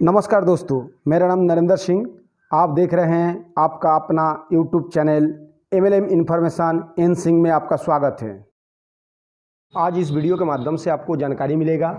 नमस्कार दोस्तों, मेरा नाम नरेंद्र सिंह। आप देख रहे हैं आपका अपना YouTube channel MLM information in Singh में आपका स्वागत है। आज इस वीडियो के माध्यम से आपको जानकारी मिलेगा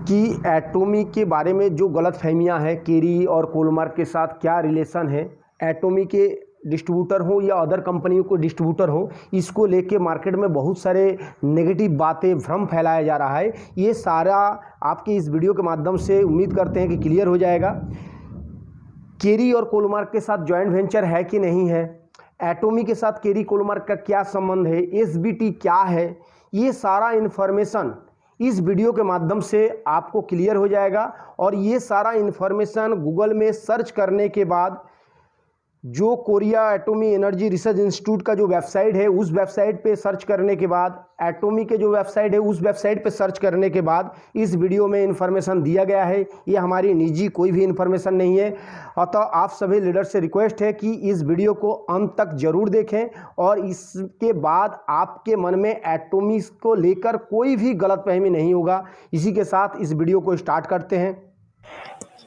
कि एटोमी के बारे में जो गलतफहमियां हैं, केरी और कोलमार्क के साथ क्या रिलेशन है, एटोमी के डिस्ट्रीब्यूटर हो या अदर कंपनियों को डिस्ट्रीब्यूटर हो, इसको लेके मार्केट में बहुत सारे नेगेटिव बातें, भ्रम फैलाया जा रहा है। ये सारा आपके इस वीडियो के माध्यम से उम्मीद करते हैं कि क्लियर हो जाएगा। केरी और कोलमार्क के साथ जॉइंट वेंचर है कि नहीं है, एटोमी के साथ केरी कोलमार्क का क्या संबंध है, SBT क्या है, ये सारा इन्फॉर्मेशन इस वीडियो के माध्यम से आपको क्लियर हो जाएगा। और ये सारा इन्फॉर्मेशन गूगल में सर्च करने के बाद जो Korea atomic energy research institute का जो वेबसाइट है, उस वेबसाइट पे सर्च करने के बाद, एटोमी के जो वेबसाइट है उस वेबसाइट पे सर्च करने के बाद इस वीडियो में इन्फॉर्मेशन दिया गया है। ये हमारी निजी कोई भी इन्फॉर्मेशन नहीं है। अतः आप सभी लीडर से रिक्वेस्ट है कि इस वीडियो को अंत तक जरूर देखें और इसके बाद आपके मन में एटोमी को लेकर कोई भी गलतफहमी नहीं होगा। इसी के साथ इस वीडियो को स्टार्ट करते हैं।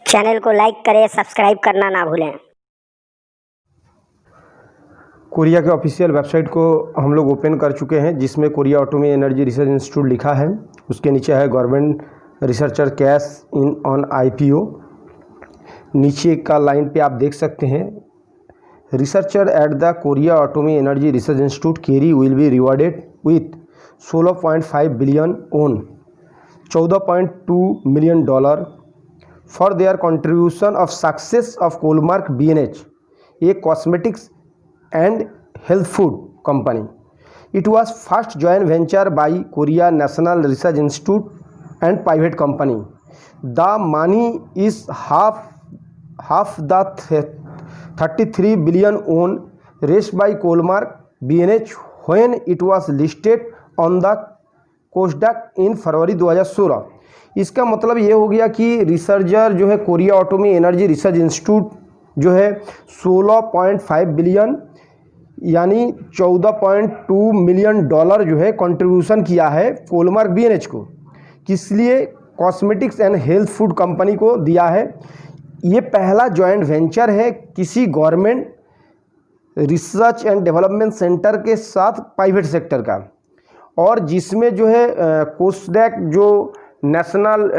चैनल को लाइक करें, सब्सक्राइब करना ना भूलें। कोरिया के ऑफिशियल वेबसाइट को हम लोग ओपन कर चुके हैं, जिसमें Korea atomic energy research institute लिखा है। उसके नीचे है government researcher cash in on IPO। नीचे का लाइन पे आप देख सकते हैं, researcher at the Korea atomic energy research institute carry will be rewarded with 16.5 billion won $14.2 million for their contribution of success of Kolmar BNH, a cosmetics and health food company. It was first joint venture by Korea National Research Institute and private company. The money is half the 33 billion won raised by Kollmark BNH when it was listed on the Kosdaq in फरवरी 2016। इसका मतलब ये हो गया कि researcher जो है Korea atomic energy research institute जो है 16.5 बिलियन यानी $14.2 मिलियन जो है कंट्रीब्यूशन किया है कोलमार्क BNH को, किस लिए? Cosmetics and health food company को दिया है। ये पहला जॉइंट वेंचर है किसी government research and development centre के साथ प्राइवेट सेक्टर का, और जिसमें जो है कोस्डैक जो नेशनल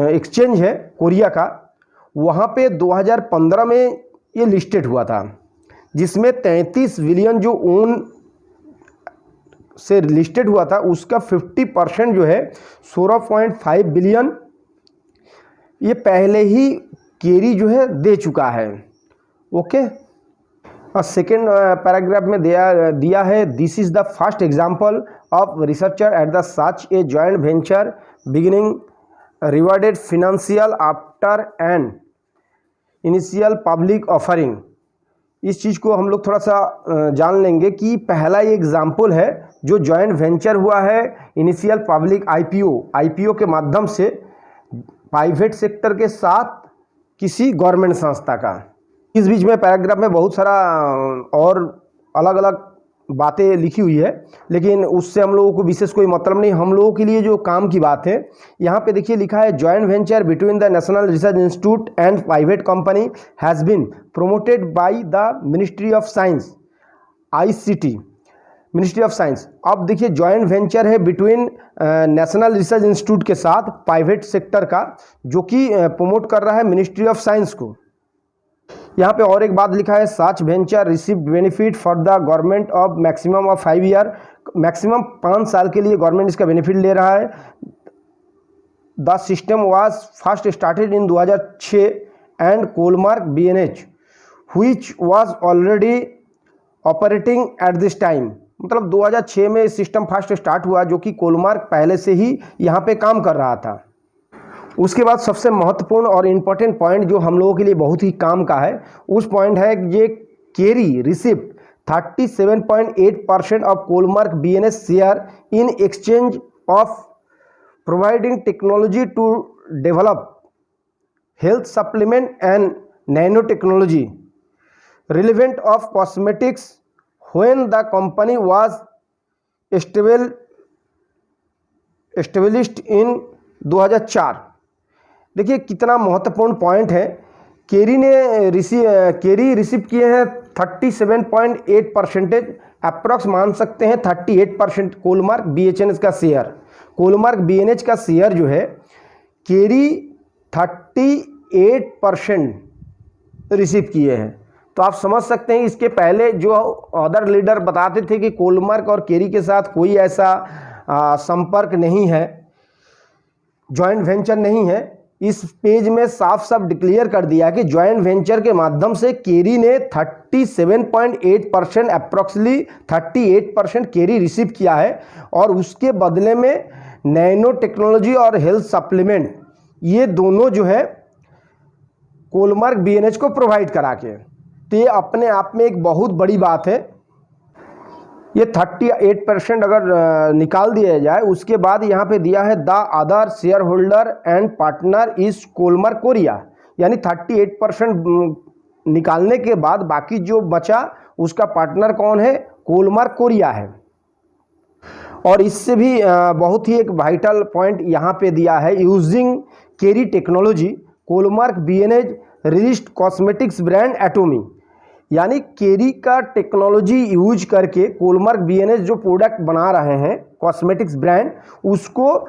एक्सचेंज है कोरिया का, वहाँ पे 2015 में ये लिस्टेड हुआ था, जिसमें 33 बिलियन जो ओन से लिस्टेड हुआ था उसका 50% जो है 16.5 बिलियन ये पहले ही केरी जो है दे चुका है। ओके, और सेकेंड पैराग्राफ में दिया है, this is the first example of researcher at the such a joint venture beginning rewarded financial after and initial public offering. इस चीज़ को हम लोग थोड़ा सा जान लेंगे कि पहला ये एग्जाम्पल है जो जॉइंट वेंचर हुआ है इनिशियल पब्लिक IPO के माध्यम से प्राइवेट सेक्टर के साथ किसी गवर्नमेंट संस्था का। इस बीच में पैराग्राफ में बहुत सारा और अलग अलग बातें लिखी हुई है, लेकिन उससे हम लोगों को विशेष कोई मतलब नहीं। हम लोगों के लिए जो काम की बात है, यहाँ पे देखिए लिखा है, joint venture between the national research institute and private company has been promoted by the ministry of science ICT, ministry of science. अब देखिए जॉइंट वेंचर है बिटवीन नेशनल रिसर्च इंस्टीट्यूट के साथ प्राइवेट सेक्टर का, जो कि प्रमोट कर रहा है मिनिस्ट्री ऑफ साइंस को। यहाँ पे और एक बात लिखा है, such venture receive benefit for the government of maximum of 5 year, maximum 5 साल के लिए गवर्नमेंट इसका बेनिफिट ले रहा है। The system was first started in 2006 and Kolmar BNH which was already operating at this time. मतलब 2006 में सिस्टम फर्स्ट स्टार्ट हुआ, जो कि कोलमार्क पहले से ही यहाँ पे काम कर रहा था। उसके बाद सबसे महत्वपूर्ण और इम्पोर्टेंट पॉइंट जो हम लोगों के लिए बहुत ही काम का है, उस पॉइंट है ये, Kerry received 37.8% of Kolmar BNH share in exchange of providing technology to develop health supplement and nano technology relevant of cosmetics when the company was established in 2004 देखिए कितना महत्वपूर्ण पॉइंट है। केरी रिसीव किए हैं 37.8%, अप्रॉक्स मान सकते हैं 38%। कोलमार्क बीएचएनएच का शेयर, कोलमार्क बीएनएच का शेयर जो है केरी 38% रिसीव किए हैं। तो आप समझ सकते हैं इसके पहले जो अदर लीडर बताते थे कि कोलमार्क और केरी के साथ कोई ऐसा संपर्क नहीं है, जॉइंट वेंचर नहीं है, इस पेज में साफ साफ डिक्लेयर कर दिया कि जॉइंट वेंचर के माध्यम से केरी ने 37.8%, अप्रॉक्सली 38% केरी रिसीव किया है और उसके बदले में नैनो टेक्नोलॉजी और हेल्थ सप्लीमेंट ये दोनों जो है कोलमार्क बीएनएच को प्रोवाइड करा के, तो ये अपने आप में एक बहुत बड़ी बात है। ये 38% अगर निकाल दिया जाए, उसके बाद यहाँ पे दिया है the other share holder and partner is Kolmar Korea, यानी 38% निकालने के बाद बाकी जो बचा उसका पार्टनर कौन है, कोलमार्क कोरिया है। और इससे भी बहुत ही एक वाइटल पॉइंट यहाँ पे दिया है, using Kerry technology Kolmar BNH released cosmetics brand Atomy, यानी केरी का टेक्नोलॉजी यूज करके कोलमार्क बीएनएच जो प्रोडक्ट बना रहे हैं कॉस्मेटिक्स ब्रांड, उसको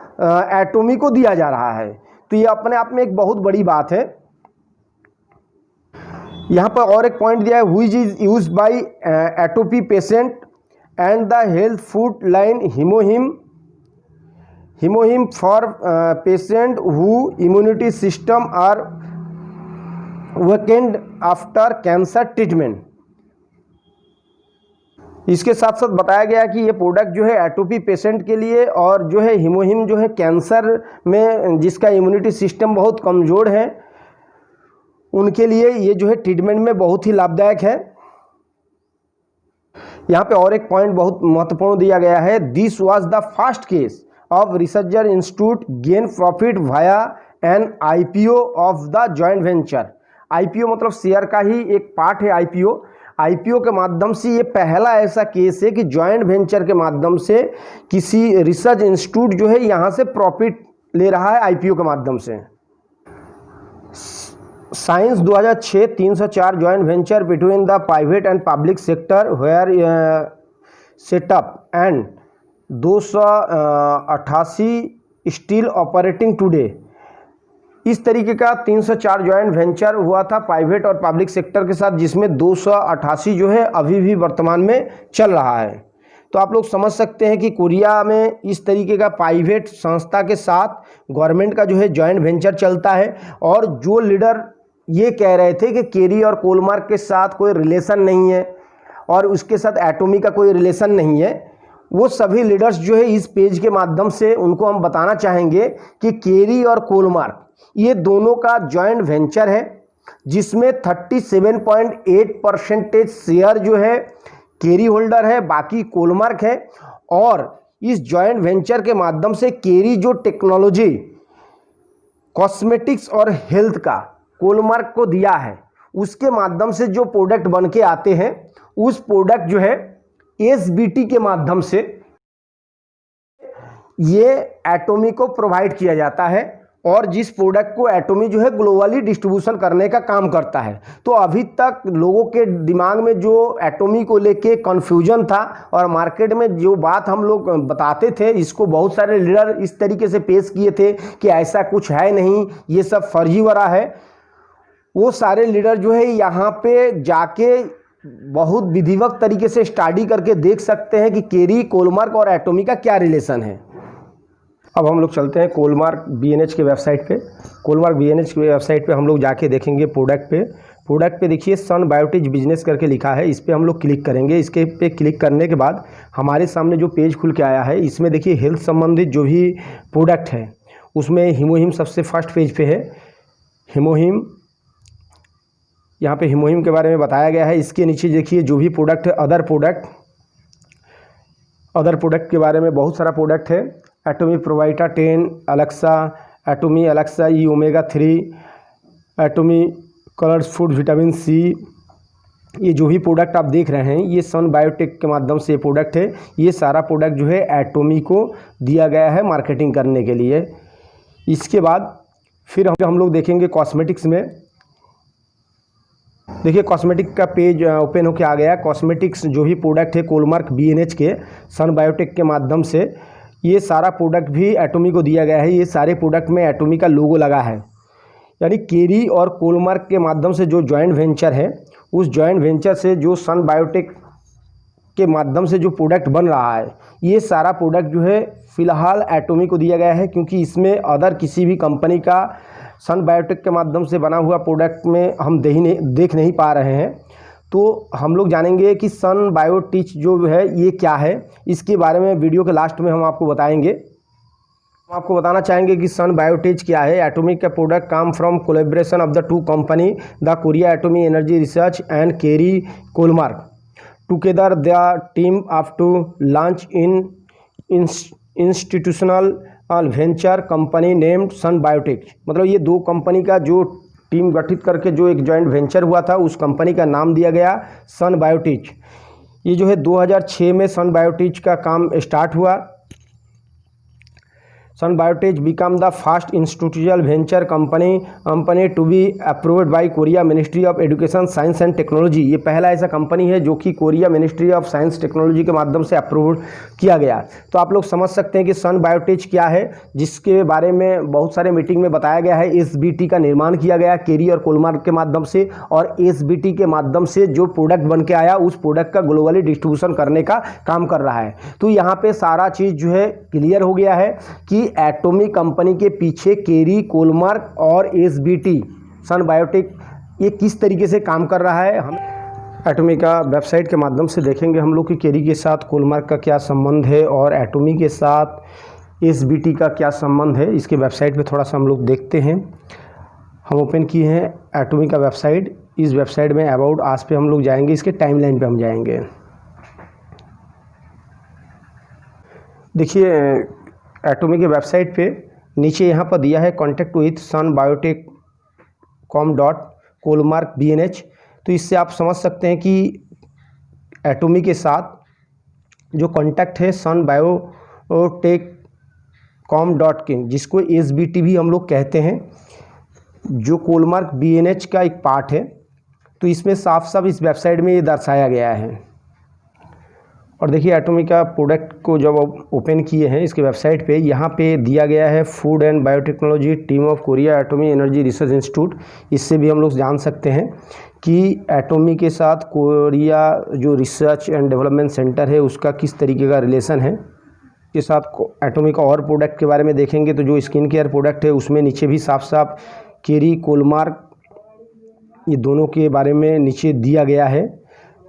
एटोमी को दिया जा रहा है। तो ये अपने आप में एक बहुत बड़ी बात है। यहाँ पर और एक पॉइंट दिया है, which is used by atopy patient and the health food line Hemohim for patient who immunity system are weakened after cancer treatment. इसके साथ साथ बताया गया कि ये प्रोडक्ट जो है एटोपी पेशेंट के लिए और जो है हिमोहिम जो है कैंसर में जिसका इम्यूनिटी सिस्टम बहुत कमज़ोर है उनके लिए ये जो है ट्रीटमेंट में बहुत ही लाभदायक है। यहाँ पे और एक पॉइंट बहुत महत्वपूर्ण दिया गया है, this was the first case of researcher institute gain profit via N IPO of the joint venture. IPO मतलब शेयर का ही एक पार्ट है आईपीओ के माध्यम से ये पहला ऐसा केस है कि जॉइंट वेंचर के माध्यम से किसी रिसर्च इंस्टीट्यूट जो है यहाँ से प्रॉफिट ले रहा है आईपीओ के माध्यम से। Science 2006 304 joint venture between the private and public sector were set up and 288 still operating today. इस तरीके का 304 जॉइंट वेंचर हुआ था प्राइवेट और पब्लिक सेक्टर के साथ, जिसमें 288 जो है अभी भी वर्तमान में चल रहा है। तो आप लोग समझ सकते हैं कि कोरिया में इस तरीके का प्राइवेट संस्था के साथ गवर्नमेंट का जो है जॉइंट वेंचर चलता है। और जो लीडर ये कह रहे थे कि केरी और कोलमार्क के साथ कोई रिलेशन नहीं है और उसके साथ एटोमी का कोई रिलेशन नहीं है, वो सभी लीडर्स जो है इस पेज के माध्यम से उनको हम बताना चाहेंगे कि केरी और कोलमार्क ये दोनों का जॉइंट वेंचर है, जिसमें 37.8% शेयर जो है केरी होल्डर है, बाकी कोलमार्क है। और इस जॉइंट वेंचर के माध्यम से केरी जो टेक्नोलॉजी कॉस्मेटिक्स और हेल्थ का कोलमार्क को दिया है, उसके माध्यम से जो प्रोडक्ट बन के आते हैं उस प्रोडक्ट जो है एसबीटी के माध्यम से ये एटोमी को प्रोवाइड किया जाता है और जिस प्रोडक्ट को एटोमी जो है ग्लोबली डिस्ट्रीब्यूशन करने का काम करता है। तो अभी तक लोगों के दिमाग में जो एटोमी को लेके कन्फ्यूजन था और मार्केट में जो बात हम लोग बताते थे, इसको बहुत सारे लीडर इस तरीके से पेश किए थे कि ऐसा कुछ है नहीं, ये सब फर्जीवाड़ा है। वो सारे लीडर जो है यहाँ पे जाके बहुत विधिवत तरीके से स्टडी करके देख सकते हैं कि केरी, कोलमार्क और एटोमी का क्या रिलेशन है। अब हम लोग चलते हैं कोलमार्क बीएनएच के वेबसाइट पे। कोलमार्क बीएनएच के वेबसाइट पे हम लोग जाके देखेंगे प्रोडक्ट पे देखिए सन बायोटेज बिजनेस करके लिखा है, इस पर हम लोग क्लिक करेंगे। इसके पे क्लिक करने के बाद हमारे सामने जो पेज खुल के आया है, इसमें देखिए हेल्थ संबंधित जो भी प्रोडक्ट है उसमें हिमोहिम सबसे फर्स्ट पेज पे है। हिमोहिम, यहाँ पे हिमोहिम के बारे में बताया गया है। इसके नीचे देखिए जो भी प्रोडक्ट है, अदर प्रोडक्ट के बारे में बहुत सारा प्रोडक्ट है। एटोमी प्रोवाइटा 10, अलेक्सा, एटोमी अलेक्सा E omega 3, Atomy colours food vitamin C, ये जो भी प्रोडक्ट आप देख रहे हैं ये सन बायोटेक के माध्यम से ये प्रोडक्ट है। ये सारा प्रोडक्ट जो है एटोमी को दिया गया है मार्केटिंग करने के लिए। इसके बाद फिर हम लोग देखेंगे कॉस्मेटिक्स में। देखिए कॉस्मेटिक का पेज ओपन होके आ गया। कॉस्मेटिक्स जो भी प्रोडक्ट है कोलमार्क BNH के सन बायोटेक के माध्यम से, ये सारा प्रोडक्ट भी एटॉमी को दिया गया है। ये सारे प्रोडक्ट में एटॉमी का लोगो लगा है, यानी केरी और कोलमार्क के माध्यम से जो जॉइंट वेंचर है, उस जॉइंट वेंचर से जो सन बायोटेक के माध्यम से जो प्रोडक्ट बन रहा है, ये सारा प्रोडक्ट जो है फ़िलहाल एटॉमी को दिया गया है, क्योंकि इसमें अदर किसी भी कंपनी का सन बायोटेक के माध्यम से बना हुआ प्रोडक्ट में हम देख नहीं पा रहे हैं। तो हम लोग जानेंगे कि सन बायोटिच जो है ये क्या है, इसके बारे में वीडियो के लास्ट में हम आपको बताएंगे। हम आपको बताना चाहेंगे कि सन बायोटिच क्या है। एटॉमिक का product come from collaboration of the two company, the Korea atomic energy research and Kerry Kolmar. Together the team of two launch institutional venture company named Sun Biotech. मतलब ये दो कंपनी का जो टीम गठित करके जो एक जॉइंट वेंचर हुआ था, उस कंपनी का नाम दिया गया सन बायोटिच। ये जो है 2006 में सन बायोटिच का काम स्टार्ट हुआ। Sun Biotech become the first institutional venture company to be approved by Korea ministry of education science and technology. ये पहला ऐसा कंपनी है जो कि Korea ministry of science technology के माध्यम से अप्रूव किया गया। तो आप लोग समझ सकते हैं कि सन बायोटिच क्या है, जिसके बारे में बहुत सारे मीटिंग में बताया गया है। SBT का निर्माण किया गया केरी और कोलमार्क के माध्यम से, और SBT के माध्यम से जो प्रोडक्ट बन के आया, उस प्रोडक्ट का ग्लोबली डिस्ट्रीब्यूशन करने का काम कर रहा है। तो यहाँ पे सारा चीज़ जो है क्लियर हो गया है कि एटॉमी कंपनी के पीछे केरी, कोलमार्क और SBT सन बायोटेक ये किस तरीके से काम कर रहा है। हम एटॉमी का वेबसाइट के माध्यम से देखेंगे हम लोग कि केरी के साथ कोलमार्क का क्या संबंध है और एटॉमी के साथ SBT का क्या संबंध है। इसके वेबसाइट पे थोड़ा सा हम लोग देखते हैं। हम ओपन किए हैं एटॉमी का वेबसाइट। इस वेबसाइट में अबाउट आस पे हम लोग जाएंगे, इसके टाइमलाइन पे हम जाएंगे। देखिए एटॉमी के वेबसाइट पे नीचे यहाँ पर दिया है कॉन्टैक्ट विथ सन बायोटेक com.कोलमार्क BNH। तो इससे आप समझ सकते हैं कि एटॉमी के साथ जो कॉन्टैक्ट है सन बायोटेक com.kin, जिसको SBT भी हम लोग कहते हैं, जो कोलमार्क BNH का एक पार्ट है। तो इसमें साफ साफ इस वेबसाइट में ये दर्शाया गया है। और देखिए एटॉमी का प्रोडक्ट को जब ओपन किए हैं इसके वेबसाइट पे, यहाँ पे दिया गया है food and biotechnology team of Korea atomic energy research institute. इससे भी हम लोग जान सकते हैं कि एटॉमी के साथ कोरिया जो रिसर्च एंड डेवलपमेंट सेंटर है उसका किस तरीके का रिलेशन है। के साथ एटॉमी का और प्रोडक्ट के बारे में देखेंगे तो जो स्किन केयर प्रोडक्ट है उसमें नीचे भी साफ साफ केरी, कोलमार्क ये दोनों के बारे में नीचे दिया गया है।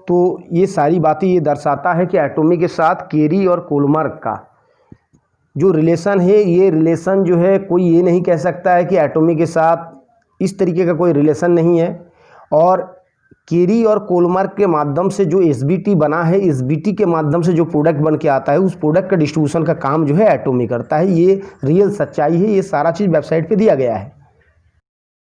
तो ये सारी बातें ये दर्शाता है कि एटॉमी के साथ केरी और कोलमार्क का जो रिलेशन है, ये रिलेशन जो है कोई ये नहीं कह सकता है कि एटॉमी के साथ इस तरीके का कोई रिलेशन नहीं है। और केरी और कोलमार्क के माध्यम से जो SBT बना है, SBT के माध्यम से जो प्रोडक्ट बन के आता है, उस प्रोडक्ट का डिस्ट्रीब्यूशन का काम जो है एटॉमी करता है। ये रियल सच्चाई है, ये सारा चीज़ वेबसाइट पे दिया गया है।